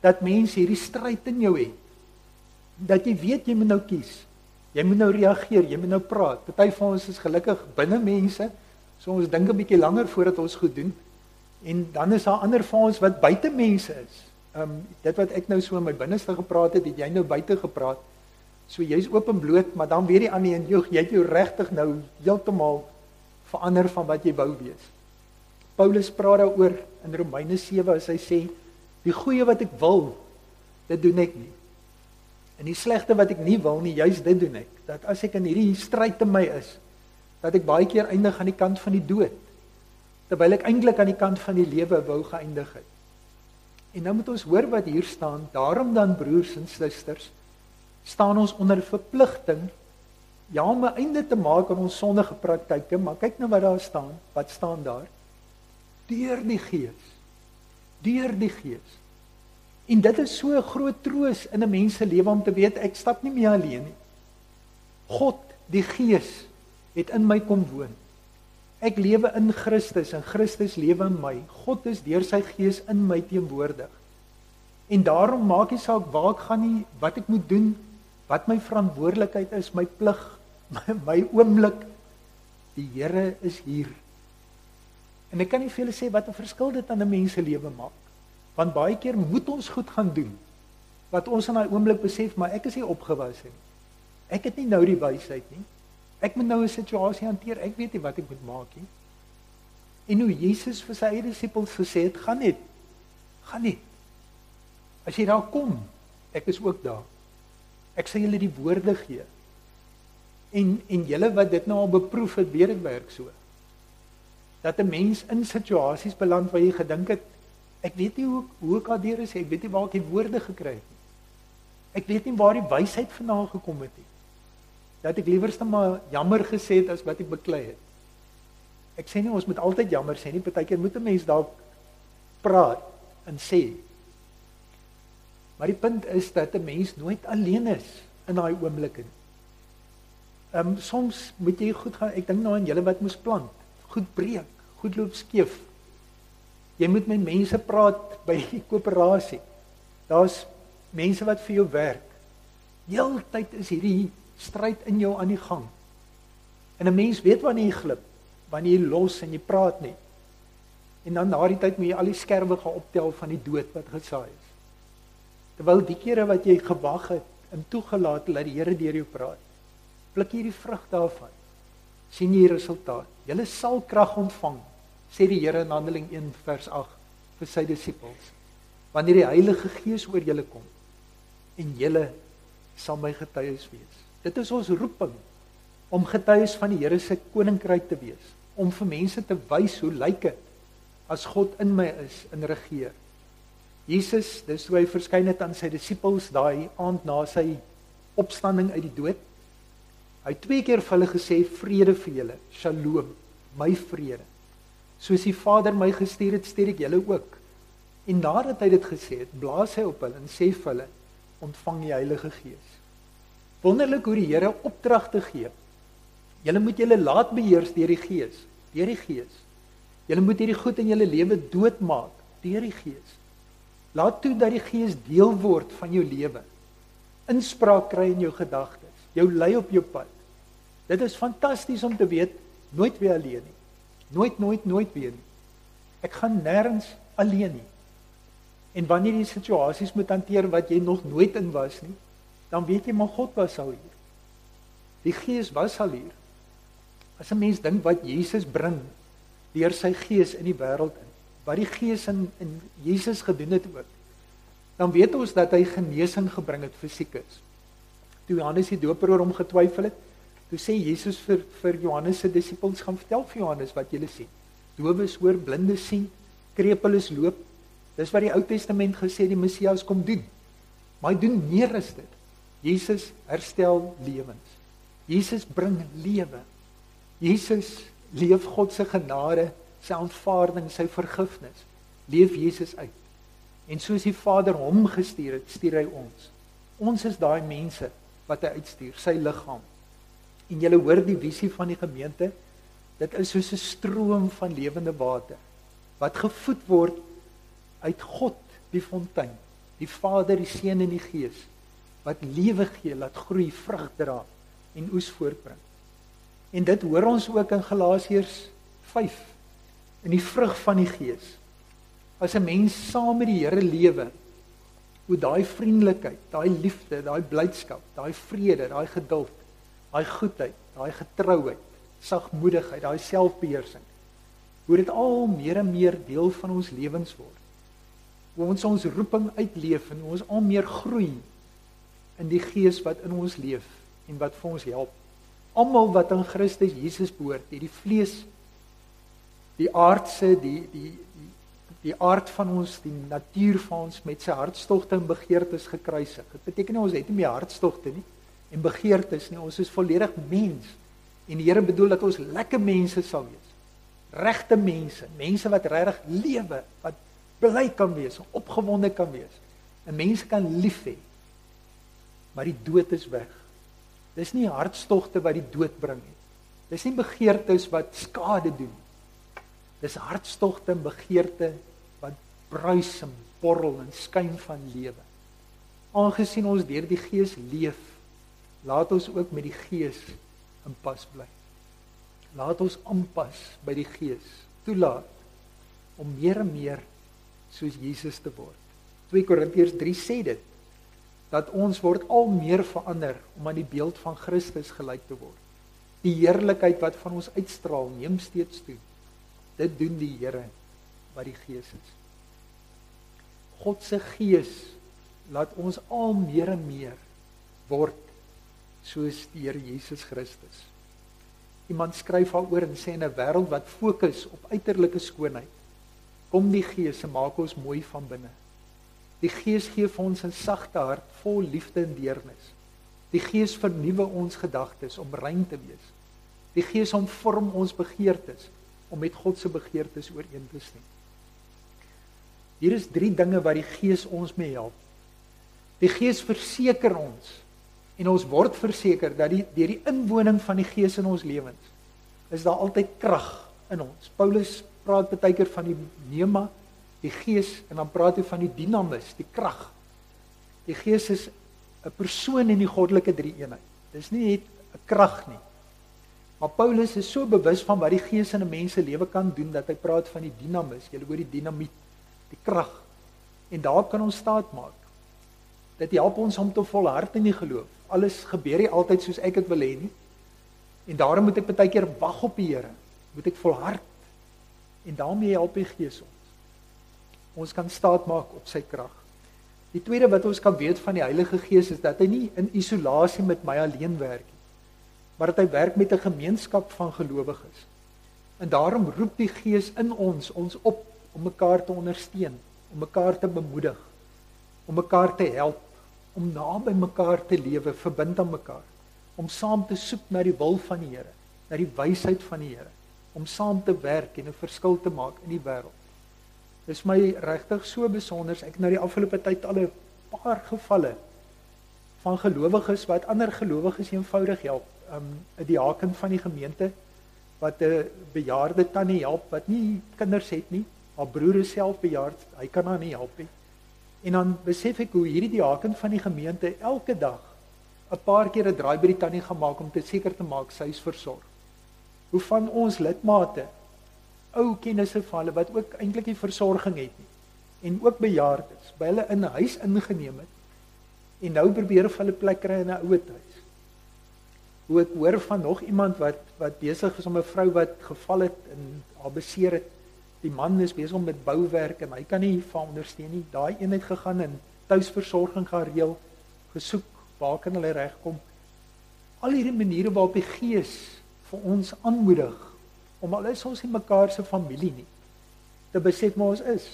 Dat mense hierdie stryd in jou het. Dat jy weet jy moet nou kies. Jy moet nou reageer, jy moet nou praat. Party van ons is gelukkig binne mense, so ons dink 'n bietjie langer voordat ons goed doen. En dan is daar ander van ons wat buite mense is. Dit wat ek nou so in my binneste gepraat het jy nou buite gepraat. So jy's oop en bloot, maar dan weer die ander een, jy het jou regtig nou heeltemal verander van wat jy wou wees. Paulus praat daaroor in Romeine 7 as hy sê, die goeie wat ek wil, dit doen ek nie. En die slegte wat ek nie wil nie, juist dit doen ek. Dat as ek in hierdie stryd in my is, dat ek baie keer eindig aan die kant van die dood, terwyl ek eintlik aan die kant van die lewe wou geëindig het. En nou moet ons hoor wat hier staan, daarom dan broers en susters, staan ons onder verpligting, ja om 'n einde te maak aan ons sondige praktyke, maar kyk nou wat daar staan, wat staan daar? Deur die Gees. Deur die Gees. En dit is so 'n groot troos in 'n mens se lewe om te weet, ek stap nie meer alleen nie. God, die Gees, het in my kom woon. Ek lewe in Christus en Christus lewe in my. God is deur sy Gees in my teenwoordig. En daarom maak nie saak waar ek gaan nie, wat ek moet doen, wat my verantwoordelikheid is, my plig, my oomblik. Die Here is hier. En ek kan nie vir julle sê wat 'n verskil dit aan 'n mens se lewe maak. Want baie keer moet ons goed gaan doen, wat ons in daai oomblik besef, maar ek is nie opgewas nie. Ek het nie nou die wysheid nie. Ek moet nou 'n situasie hanteer, ek weet nie wat ek moet maak nie. En hoe Jesus vir sy eie disippels gesê het, gaan net. As jy daar kom, ek is ook daar. Ek sal julle die woorde gee. En julle wat dit nou al beproef het, weet dit werk so. Dat 'n mens in situasies beland waar jy gedink het, ek weet nie hoe ek daardeur is, ek weet nie waar ek die woorde gekry het nie. Ek weet nie waar die wysheid vandaan gekom het nie. Dat ek liewerste maar jammer gesê het as wat ek beklei het. Ek sê nie ons moet altyd jammer sê nie, partykeer moet 'n mens dalk praat en sê. Maar die punt is dat 'n mens nooit alleen is in daai oomblikke nie. Soms moet jy goed gaan, ek dink nou aan julle wat moes plant, goed breek, goed loop skeef. Jy moet met mense praat by die koöperasie. Daar's mense wat vir jou werk. Heeltyd is hierdie stryd in jou aan die gang. En 'n mens weet wanneer jy glip, wanneer jy los en jy praat nie. En dan na die tyd moet jy al die skerwe gaan optel van die dood wat gesaai is. Terwyl die kere wat jy gewag het en toegelaat dat die Here deur jou praat, pluk jy die vrug daarvan. Sien jy resultaat. Julle sal krag ontvang, sê die Here in Handeling 1 vers 8 vir sy disippels, wanneer die Heilige Gees oor julle kom, en julle sal my getuies wees. Dit is ons roeping, om getuies van die Here se koninkryk te wees, om vir mense te wys hoe lyk dit, as God in my is, en regeer. Jesus, dis hoe hy verskyn het aan sy disippels, daai aand na sy opstanding uit die dood, hy het 2 keer vir hulle gesê, vrede vir julle, shalom, my vrede. Soos die Vader my gestuur het, stuur ek julle ook. En nadat hy dit gesê het, blaas hy op hulle en sê vir hulle, ontvang die Heilige Gees. Wonderlik hoe die Here opdragte gee. Julle moet julle laat beheers deur die Gees, Julle moet hierdie goed in julle lewe doodmaak deur die Gees. Laat toe dat die Gees deel word van jou lewe. Inspraak kry in jou gedagtes, jou lei op jou pad. Dit is fantasties om te weet, nooit weer alleen nie. Nooit weer nie. Ek gaan nêrens alleen nie. En wanneer jy situasies moet hanteer wat jy nog nooit in was nie, dan weet jy maar God was al hier. Die Gees was al hier. As 'n mens dink wat Jesus bring deur sy Gees in die wêreld in, wat die Gees in Jesus gedoen het ook, dan weet ons dat hy genesing gebring het vir siekes. Toe Johannes die Doper oor hom getwyfel het, toe sê Jesus vir Johannes se disippels, gaan vertel vir Johannes wat julle sien. Dowes hoor, blindes sien, krepeles loop. Dis wat die Ou Testament gesê die Messias kom doen. Maar hy doen meer as dit. Jesus herstel lewens. Jesus bring lewe. Jesus leef God se genade, sy aanvaarding, sy vergifnis. Leef Jesus uit. En soos die Vader hom gestuur het, stuur hy ons. Ons is daai mense wat hy uitstuur, sy liggaam. En julle hoor die visie van die gemeente, dit is soos 'n stroom van lewende water, wat gevoed word uit God, die fontein, die Vader, die Seun en die Gees, wat lewe gee, laat groei, vrug dra, en oes voortbring. En dit hoor ons ook in Galasiërs 5, in die vrug van die Gees. As 'n mens saam met die Here lewe, hoe daai vriendelikheid, daai liefde, daai blydskap, daai vrede, daai geduld, daai goedheid, daai getrouheid, sagmoedigheid, daai selfbeheersing, hoe dit al meer en meer deel van ons lewens word. Hoe ons roeping uitleef en hoe ons al meer groei in die Gees wat in ons leef en wat vir ons help. Almal wat in Christus Jesus behoort, die vlees, die aardse, die aard van ons, die natuur van ons met sy hartstogte en begeertes gekruisig. Dit beteken nie ons het nie meer hartstogte nie en begeertes nie, ons is volledig mens. En die Here bedoel dat ons lekker mense sal wees. Regte mense, mense wat regtig lewe, wat bly kan wees, opgewonde kan wees. 'n Mens kan lief hê, maar die dood is weg. Dis nie hartstogte wat die dood bring nie. Dis nie begeertes wat skade doen. Dis hartstogte en begeerte wat bruis en borrel en skyn van lewe. Aangesien ons deur die Gees leef, laat ons ook met die Gees in pas bly. Laat ons aanpas by die Gees, toelaat om meer en meer soos Jesus te word. 2 Korintiërs 3 sê dit, dat ons word al meer verander om aan die beeld van Christus gelyk te word. Die heerlikheid wat van ons uitstraal, neem steeds toe. Dit doen die Here wat die Gees is. God se Gees laat ons al meer en meer word soos die Here Jesus Christus. Iemand skryf daaroor en sê in 'n wêreld wat fokus op uiterlike skoonheid, kom die Gees en maak ons mooi van binne. Die Gees gee vir ons 'n sagte hart vol liefde en deernis. Die Gees vernuwe ons gedagtes om rein te wees. Die Gees omvorm ons begeertes om met God se begeertes ooreen te stem. Hier is 3 dinge wat die Gees ons mee help. Die Gees verseker ons en ons word verseker dat deur die inwoning van die Gees in ons lewens is daar altyd krag in ons. Paulus praat baie keer van die pneuma, die Gees, en dan praat hy van die dynamis, die krag. Die Gees is 'n persoon in die goddelike drie-eenheid. Dis nie net 'n krag nie. Maar Paulus is so bewus van wat die Gees in 'n mens se lewe kan doen dat hy praat van die dynamis. Jy hoor die dinamiet, die krag. En daar kan ons staat maak. Dit help ons om te volhard in die geloof. Alles gebeur nie altyd soos ek dit wil hê nie. En daarom moet ek baie keer wag op die Here. Moet ek volhard. En daarmee help die Gees ons. Ons kan staat maak op sy krag. Die tweede wat ons kan weet van die Heilige Gees is dat hy nie in isolasie met my alleen werk nie, maar dat hy werk met 'n gemeenskap van gelowiges. En daarom roep die Gees in ons op om mekaar te ondersteun, om mekaar te bemoedig, om mekaar te help, om naby mekaar te lewe, verbind aan mekaar, om saam te soek na die wil van die Here, na die wysheid van die Here, om saam te werk en 'n verskil te maak in die wêreld. Dit is my regtig so besonder. Ek het nou die afgelope tyd al 'n paar gevalle van gelowiges wat ander gelowiges eenvoudig help. 'n Diaken van die gemeente wat 'n bejaarde tannie help wat nie kinders het nie. Haar broer is self bejaard, hy kan haar nie help nie. En dan besef ek hoe hierdie diaken van die gemeente elke dag 'n paar keer 'n draai by die tannie gaan maak om seker te maak sy is versorg. Hoe van ons lidmate, ou kennisse van hulle wat ook eintlik nie versorging het nie en ook bejaardes, by hulle in 'n huis ingeneem het en nou probeer vir hulle plek kry in 'n ouerhuis. Hoe ek hoor van nog iemand wat besig is om 'n vrou wat geval het en haar beseer het. Die man is besig met bouwerk en hy kan nie vir ondersteun nie. Daai een het gegaan en tuisversorging gaan reël, gesoek waar kan hulle regkom. Al hierdie maniere waarop die Gees vir ons aanmoedig om al is ons nie mekaar se familie nie, te besef maar ons is.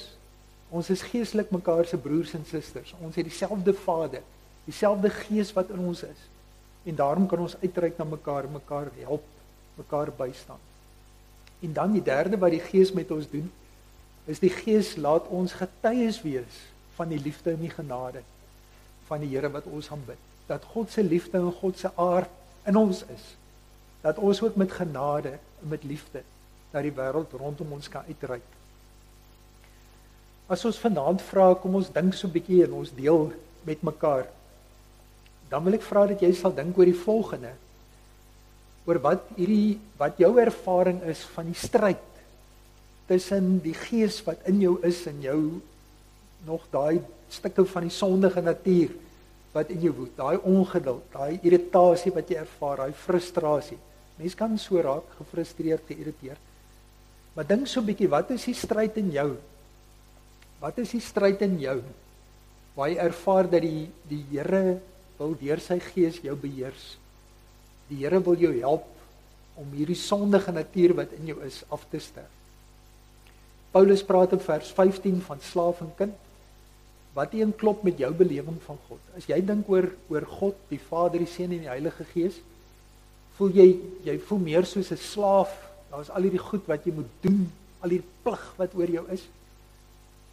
Ons is geestelik mekaar se broers en susters. Ons het dieselfde Vader, dieselfde Gees wat in ons is. En daarom kan ons uitreik na mekaar help, mekaar bystaan. En dan die derde wat die Gees met ons doen, is die Gees laat ons getuies wees van die liefde en die genade van die Here wat ons aanbid. Dat God se liefde en God se aard in ons is. Dat ons ook met genade en met liefde na die wêreld rondom ons kan uitreik. As ons vanaand vra, kom ons dink so 'n bietjie en ons deel met mekaar. Dan wil ek vra dat jy sal dink oor die volgende. oor wat jou ervaring is van die stryd tussen die gees wat in jou is en jou nog daai stukke van die sondige natuur wat in jou woed, daai ongeduld, daai irritasie wat jy ervaar, daai frustrasie. Mens kan so raak gefrustreerd, geïrriteerd. Maar dink so 'n bietjie, wat is die stryd in jou? Wat is die stryd in jou? Waar jy ervaar dat die Here wil deur sy gees jou beheers. Die Here wil jou help om hierdie sondige natuur wat in jou is af te sterf. Paulus praat in vers 15 van slaaf en kind. Wat een klop met jou belewing van God? As jy dink oor God, die Vader, die Seun en die Heilige Gees, voel jy voel meer soos 'n slaaf. Daar's al hierdie goed wat jy moet doen, al hierdie plig wat oor jou is.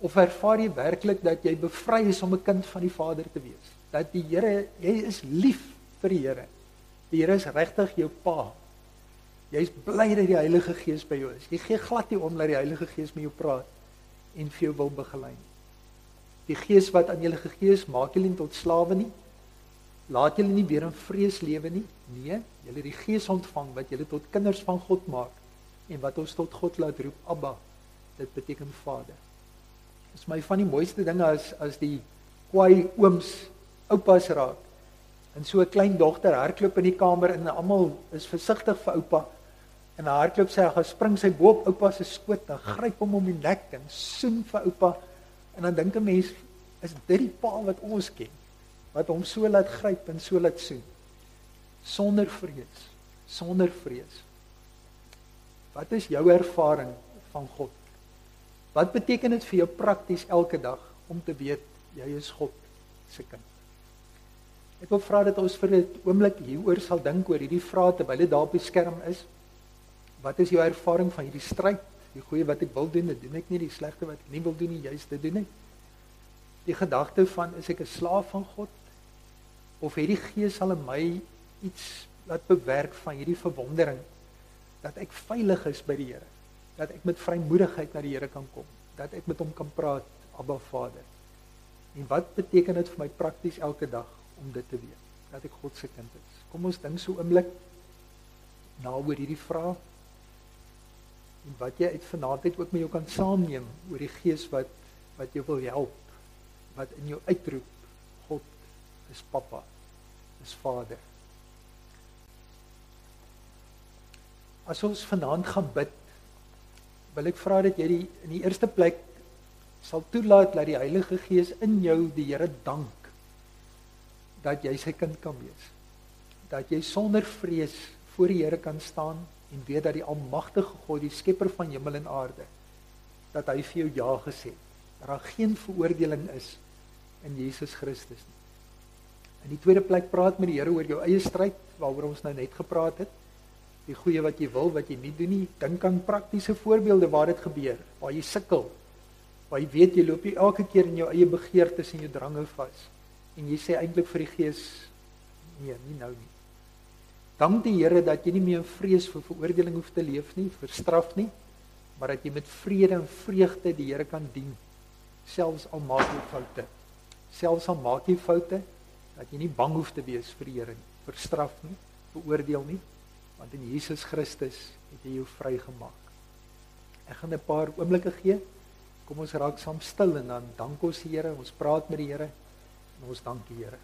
Of ervaar jy werklik dat jy bevry is om 'n kind van die Vader te wees? Dat die Here, jy is lief vir die Here. Die Here is regtig jou pa. Jy's bly dat die Heilige Gees by jou is. Jy gee glad nie om dat die Heilige Gees met jou praat en vir jou wil begelei nie. Die Gees wat aan julle gegee is, maak julle nie tot slawe nie. Laat julle nie weer in vrees lewe nie. Nee, julle het die Gees ontvang wat julle tot kinders van God maak en wat ons tot God laat roep, Abba. Dit beteken Vader. Dit is my van die mooiste dinge as die kwaai ooms, oupas raak. En so 'n klein dogter hardloop in die kamer en almal is versigtig vir oupa. En haar hardloop sê, gaan spring sy bo op oupa se skoot, dan gryp hom om die nek en soen vir oupa. En dan dink 'n mens, is dit die pa wat ons ken, wat hom so laat gryp en so laat soen, sonder vrees, sonder vrees. Wat is jou ervaring van God? Wat beteken dit vir jou prakties elke dag om te weet jy is God se kind? Ek wil vra dat ons vir 'n oomblik hieroor sal dink oor hierdie vrae terwyl dit daar op die skerm is. Wat is jou ervaring van hierdie stryd? Die goeie wat ek wil doen, dit doen ek nie. Die slegte wat ek nie wil doen nie, juist dit doen ek. Die gedagte van, is ek 'n slaaf van God? Of het die Gees al in my iets laat bewerk van hierdie verwondering, dat ek veilig is by die Here, dat ek met vrymoedigheid na die Here kan kom, dat ek met hom kan praat, Abba Vader. En wat beteken dit vir my prakties elke dag om dit te weet, dat ek God se kind is? Kom ons dink so 'n oomblik na oor hierdie vraag, en wat jy uit vanaand ook met jou kan saamneem oor die Gees wat jou wil help, wat in jou uitroep, God is Papa, is Vader. As ons vanaand gaan bid, wil ek vra dat jy in die eerste plek sal toelaat dat die Heilige Gees in jou die Here dank, dat jy sy kind kan wees. Dat jy sonder vrees voor die Here kan staan en weet dat die almagtige God, die skepper van hemel en aarde, dat hy vir jou ja gesê het, dat daar geen veroordeling is in Jesus Christus nie. In die tweede plek praat met die Here oor jou eie stryd, waaroor ons nou net gepraat het, die goeie wat jy wil, wat jy nie doen nie. Dink aan praktiese voorbeelde waar dit gebeur, waar jy sukkel, waar jy weet, jy loop jy elke keer in jou eie begeertes en jou drange vas, en jy sê eintlik vir die Gees, nee, nie nou nie. Dank die Here dat jy nie meer in vrees vir veroordeling hoef te leef nie, vir straf nie, maar dat jy met vrede en vreugde die Here kan dien, selfs al maak jy foute. Selfs al maak jy foute, dat jy nie bang hoef te wees vir die Here nie, vir straf nie, veroordeel nie, want in Jesus Christus het hy jou vrygemaak. Ek gaan 'n paar oomblikke gee, kom ons raak saam stil en dan dank ons die Here, ons praat met die Here, en ons dank die Here.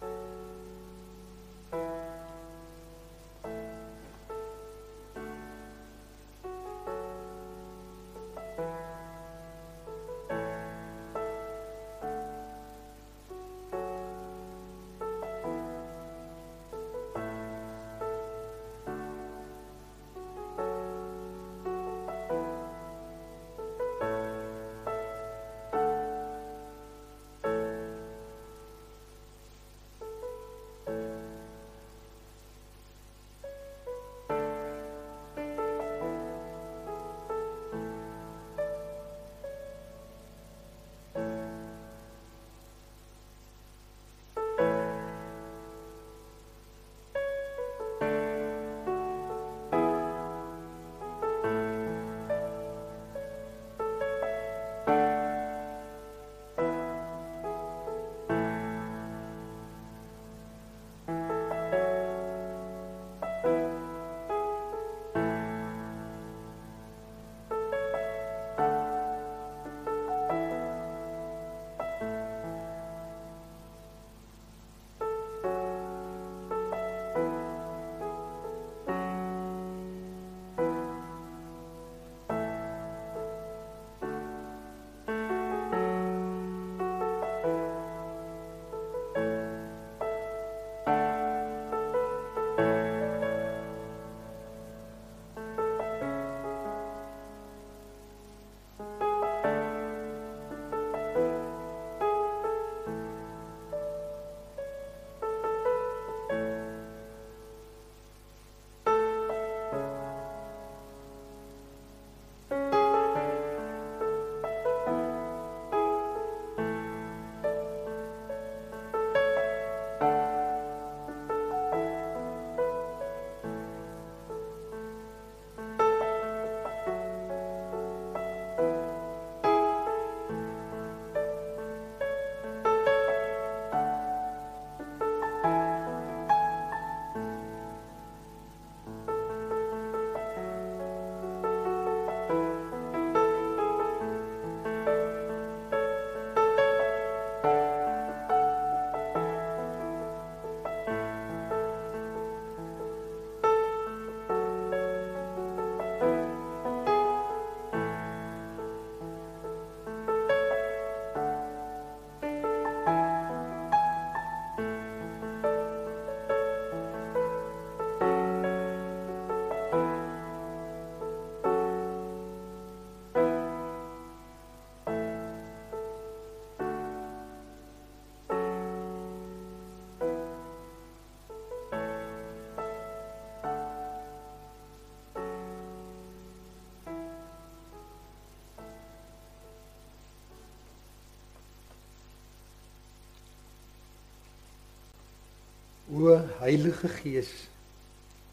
O Heilige Gees,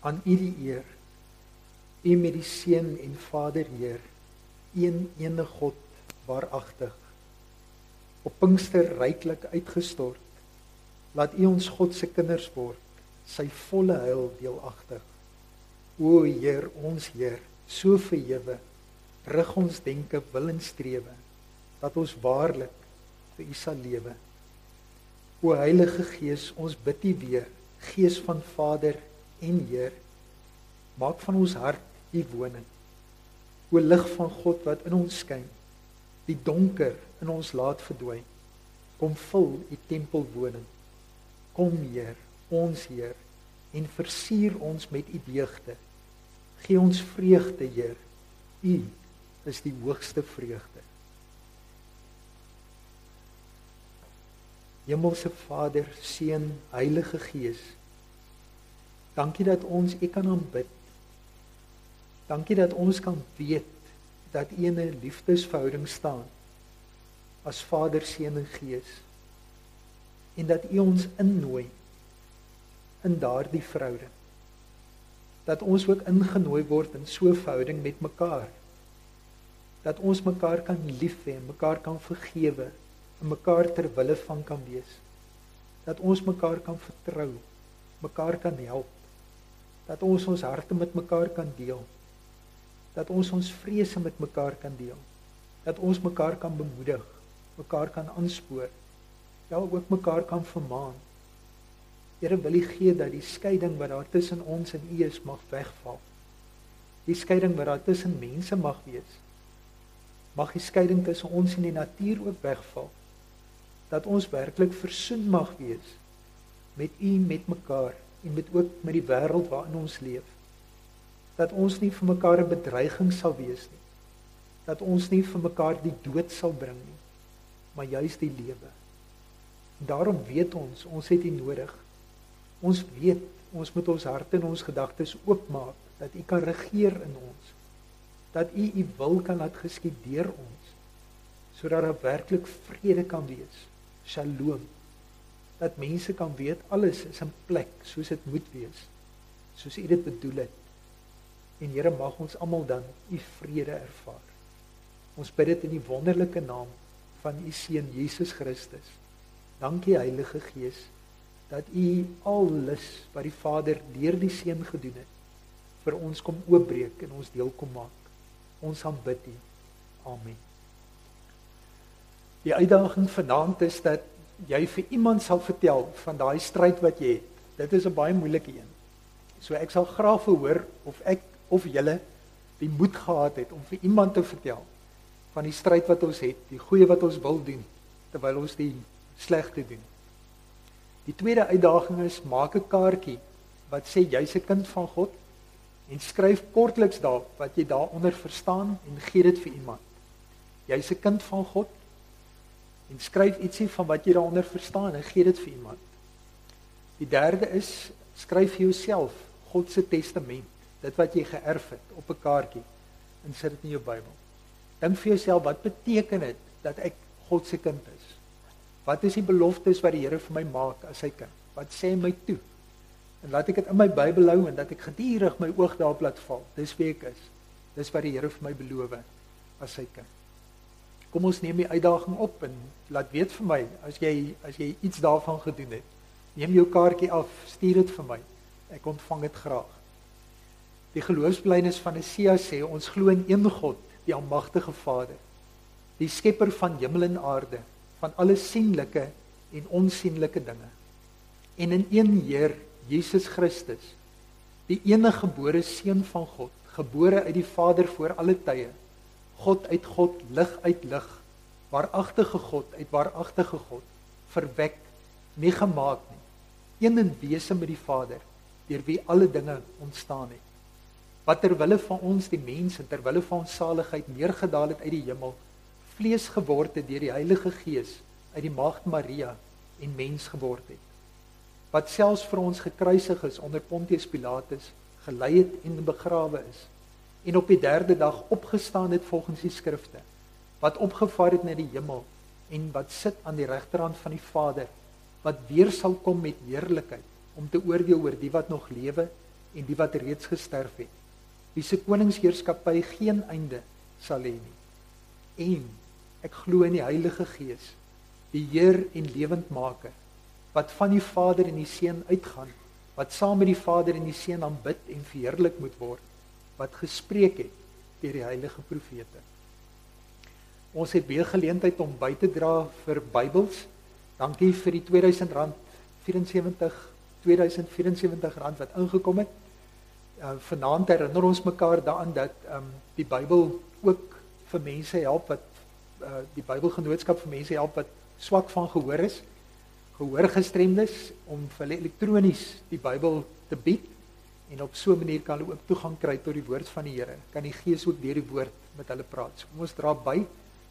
aan U die eer, U met die Seun en Vader Heer, een enige God waaragtig, op Pinkster ryklik uitgestort, laat U ons God se kinders word, sy volle heil deelagtig. O Heer, ons Heer, so verhewe, rig ons denke, wil en strewe, dat ons waarlik vir U sal lewe. O Heilige Gees, ons bid U weer, Gees van Vader en Heer, maak van ons hart U woning. O lig van God wat in ons skyn, die donker in ons laat verdwyn, kom vul U tempelwoning. Kom Heer, ons Heer, en versier ons met U deugde. Gee ons vreugde, Heer, U is die hoogste vreugde. Hemelse Vader, Seun, Heilige Gees, dankie dat ons U kan aanbid. Dankie dat ons kan weet dat U in 'n liefdesverhouding staan as Vader, Seun en Gees, en dat U ons innooi in daardie verhouding. Dat ons ook ingenooi word in so 'n verhouding met mekaar. Dat ons mekaar kan lief hê en mekaar kan vergewe en mekaar ter wille van kan wees. Dat ons mekaar kan vertrou, mekaar kan help. Dat ons harte met mekaar kan deel. Dat ons vrese met mekaar kan deel. Dat ons mekaar kan bemoedig, mekaar kan aanspoor, ja ook mekaar kan vermaan. Here, wil U gee dat die skeiding wat daar tussen ons en U is mag wegval. Die skeiding wat daar tussen mense mag wees, mag die skeiding tussen ons en die natuur ook wegval. Dat ons werklik versoen mag wees met U, met mekaar en ook met die wêreld waarin ons leef. Dat ons nie vir mekaar 'n bedreiging sal wees nie. Dat ons nie vir mekaar die dood sal bring nie, maar juis die lewe. Daarom weet ons het U nodig. Ons weet, ons moet ons harte en ons gedagtes oopmaak, dat U kan regeer in ons. Dat U wil kan laat geskied deur ons, sodat daar werklik vrede kan wees. Shalom. Dat mense kan weet, alles is in plek, soos dit moet wees, soos U dit bedoel het. En Here, mag ons almal dan U vrede ervaar. Ons bid dit in die wonderlike naam van U Seun Jesus Christus. Dankie Heilige Gees, dat U alles wat die Vader deur die Seun gedoen het, vir ons kom oopbreek en ons deel kom maak. Ons aanbid U. Amen. Die uitdaging vanaand is dat jy vir iemand sal vertel van daai stryd wat jy het. Dit is 'n baie moeilike een. So ek sal graag hoor of ek of julle die moed gehad het om vir iemand te vertel van die stryd wat ons het, die goeie wat ons wil doen, terwyl ons die slegte doen. Die tweede uitdaging is, maak 'n kaartjie wat sê jy's 'n kind van God en skryf kortliks daar wat jy daaronder verstaan en gee dit vir iemand. Jy's 'n kind van God en skryf ietsie van wat jy daaronder verstaan en gee dit vir iemand. Die derde is, skryf vir jouself God se testament, dit wat jy geërf het op 'n kaartjie en sit dit in jou Bybel. Dink vir jouself, wat beteken dit dat ek God se kind is? Wat is die beloftes wat die Here vir my maak as sy kind? Wat sê hy my toe? En laat ek dit in my Bybel hou en dat ek gedurig my oog daarop laat val. Dis wie ek is. Dis wat die Here vir my beloof as sy kind. Kom ons neem die uitdaging op en laat weet vir my as jy iets daarvan gedoen het. Neem jou kaartjie af, stuur dit vir my. Ek ontvang dit graag. Die geloofsbelijdenis van Nicea sê ons glo in een God, die almagtige Vader, die skepper van hemel en aarde, van alle sienlike en onsienlike dinge. En in een Heer, Jesus Christus, die enige gebore Seun van God, gebore uit die Vader voor alle tye, God uit God, lig uit lig, waaragtige God uit waaragtige God, verwek, nie gemaak nie, een in wese met die Vader, deur wie alle dinge ontstaan het. Wat terwille van ons die mens en terwille van ons saligheid neergedaal het uit die hemel, vlees geword het deur die Heilige Gees uit die Maagd Maria en mens geword het. Wat selfs vir ons gekruisig is onder Pontius Pilatus, gelei het en begrawe is, en op die derde dag opgestaan het volgens die skrifte, wat opgevaar het na die hemel en wat sit aan die regterhand van die Vader, wat weer sal kom met heerlikheid om te oordeel oor die wat nog lewe en die wat reeds gesterf het. Wie se koningsheerskappy geen einde sal hê nie. En ek glo in die Heilige Gees, die Heer en lewendmaker, wat van die Vader en die Seun uitgaan, wat saam met die Vader en die Seun aanbid en verheerlik moet word, wat gespreek het deur die heilige profete. Ons het weer geleentheid om by te dra vir Bybels. Dankie vir die R2074 wat ingekom het. Vanaand herinner ons mekaar daaraan dat die Bybel ook vir mense help wat die Bybelgenootskap vir mense help wat swak van gehoor is, gehoorgestremdes, om vir hulle elektronies die Bybel te bied en op so 'n manier kan hulle ook toegang kry tot die woord van die Here. Kan die Gees ook deur die woord met hulle praat. So ons dra by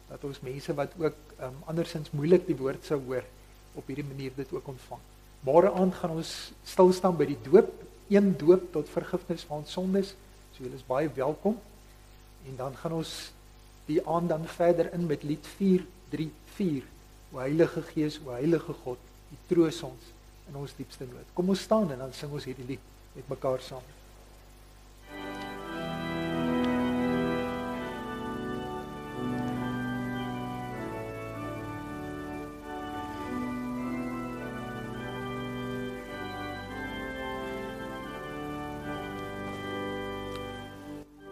dat ons mense wat ook andersins moeilik die woord sou hoor, op hierdie manier dit ook ontvang. Môre aand gaan ons stil staan by die doop, een doop tot vergifnis van sondes. So julle is baie welkom. En dan gaan ons die aand dan verder in met lied 434. O Heilige Gees, o Heilige God, U troos ons in ons diepste nood. Kom ons staan en dan sing ons hierdie lied met mekaar saam.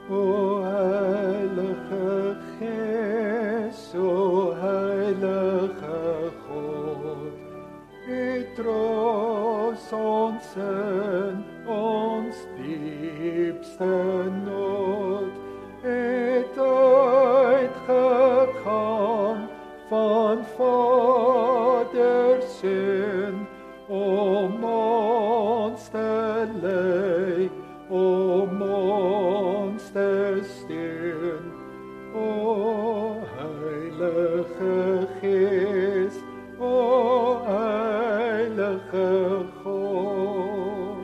O Heilige Gees, o Heilige God, U troos ons in ons diepste nood, het uitgegaan van Vader Seun, om ons te lei, om ons te steun. O Heilige Gees, o Heilige God.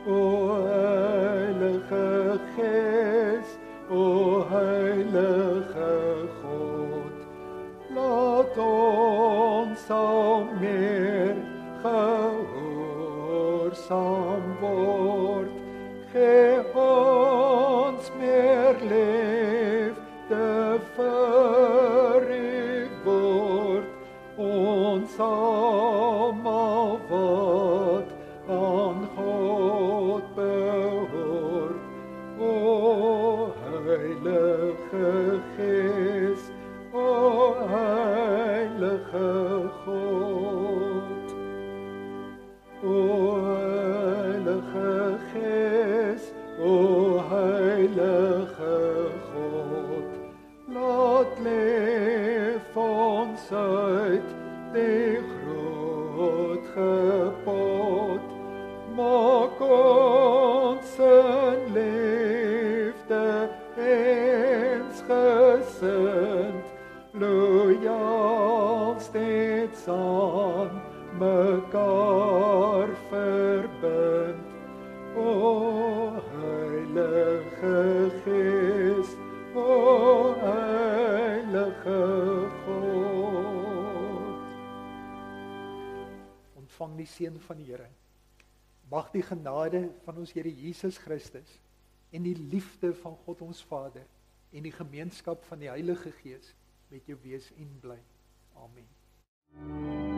O Heilige Gees, o Heilige God, laat ons al meer gehoorsaam word. Gee ons meer liefde vir U woord, ons almal wat aan God behoort. O Heilige Gees, o Heilige God. O Heilige Gees, o Heilige God, laat leef ons uit die groot gebod. Maak ons in liefde eensgesind, loyaal steeds aan mekaar verbind. O Heilige Gees, o Heilige God. Ontvang die seën van die Here. Mag die genade van ons Here Jesus Christus en die liefde van God ons Vader en die gemeenskap van die Heilige Gees met jou wees en bly. Amen.